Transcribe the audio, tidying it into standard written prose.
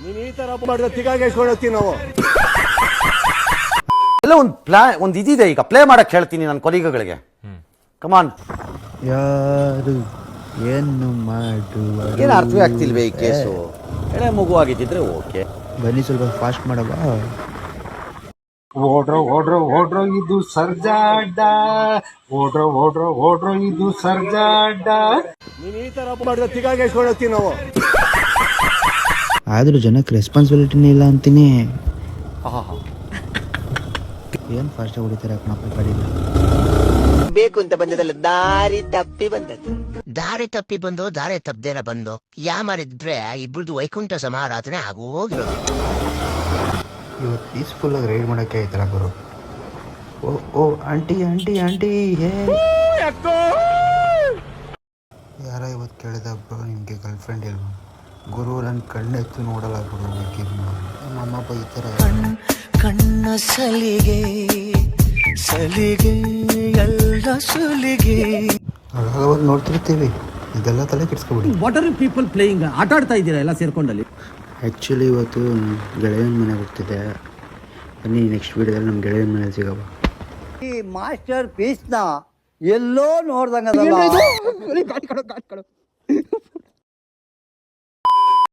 ನೀನ್ ಈ ತರ ಮಾಡಿದ್ರೆ ತಿಗಾಗಿಸ್ಕೊಂಡು ಹೋಗ್ತೀವಿ ನಾವು. ಎಲ್ಲ ಒಂದು ಇದಿದೆ, ಈಗ ಪ್ಲೇ ಮಾಡಕ್ ಹೇಳ್ತೀನಿ ನನ್ನ ಕೊಲೀಗಗಳಿಗೆ. ಕಮಾನ್. ಯಾರು ಏನು ಮಾಡುವ ಏನು ಅರ್ಥವೇ ಆಗ್ತಿಲ್ವೇ ಈ ಕೇಸು? ಎಳೆ ಮಗು ಆಗಿದ್ದಿದ್ರೆ ಓಕೆ. ಬನ್ನಿ ಸ್ವಲ್ಪ ಫಾಸ್ಟ್ ಮಾಡವ. ಓಡ್ರೋ ಓಡ್ರೋ ಓಡ್ರೋ ಇದು ಸರ್ಜಾಡ್ಡ, ಓಡ್ರೋ ಓಡ್ರೋ ಓಡ್ರೋ ಇದು ಸರ್ಜಾಡ್ಡ. ನೀನ್ ಈ ತರ ಮಾಡಿದ್ರೆ ತಿಗಾಗಿಸ್ಕೊಂಡು ಹೋಗ್ತೀವಿ ನಾವು. ಆದ್ರೂ ಜನಕ್ಕೆ ರೆಸ್ಪಾನ್ಸಿಬಿಲಿಟಿನೇ ಇಲ್ಲ ಅಂತೀನಿ. ಏನ್ ಫಾಸ್ಟ್ ಹೊಡಿತಾರೆ ಕಣಪ್ಪ ಗಾಡಿನ. ಬೇಕು ಅಂತ ಬಂದದಲ್ಲ, ದಾರಿ ತಪ್ಪಿ ಬಂದದ್ದು. ದಾರಿ ತಪ್ಪಿ ಬಂದು ದಾರಿ ತಪ್ಪದೇನ ಬಂದು ಮಾಡಿದ್ರೆ ಇಬ್ಬರದು ವೈಕುಂಠ ಸಮಾರಾಧನೆ ಆಗು ಹೋಗಿರೋದು. ಇವತ್ತು ಪೀಸ್ಫುಲ್ ಆಗಿ ರೈಡ್ ಮಾಡಕ್ಕೆ ಆಯ್ತಲ್ಲ ಗುರು. ಓ ಓ ಆಂಟಿ ಆಂಟಿ ಆಂಟಿ ಹೇ ಯಾರ ಇವತ್ತು ಕೇಳಿದ ಬ್ರೋ ನಿಮಗೆ ಗರ್ಲ್ ಫ್ರೆಂಡ್ ಇಲ್ವಾ? ಗುರು ನನ್ನ ಕಣ್ಣೆತ್ತು ನೋಡಲ್ಲ ಗುರು. ನಮ್ಮ ಅಮ್ಮ ಬೈತಾರೆ. ಕಣ್ಣ ಸಲಿಗೆ ಸಲಿಗೆ ಎಲ್ಲ ಸುಲಿಗೆ. ಅವಾಗ ನೋಡ್ತಿರ್ತೀವಿ, ಇದೆಲ್ಲ ತಲೆ ಕೆಡ್ಸ್ಕೊಬಿಡಿ. What are you people playing? ಆಟ ಆಡ್ತಾ ಇದ್ದೀರಾ ಎಲ್ಲ ಸೇರ್ಕೊಂಡಲ್ಲಿ? ಆ್ಯಕ್ಚುಲಿ ಇವತ್ತು ಗೆಳೆಯನ ಮನೆಗೆ ಹೋಗ್ತಿದ್ದೆ. ಬನ್ನಿ ನೆಕ್ಸ್ಟ್ ವೀಡಿಯೋದಲ್ಲಿ ನಮ್ಮ ಗೆಳೆಯನ ಮನೇಲಿ ಸಿಗವ. ಈ ಮಾಸ್ಟರ್ ಪೀಸ್ನ ಎಲ್ಲೋ ನೋಡ್ದಂಗ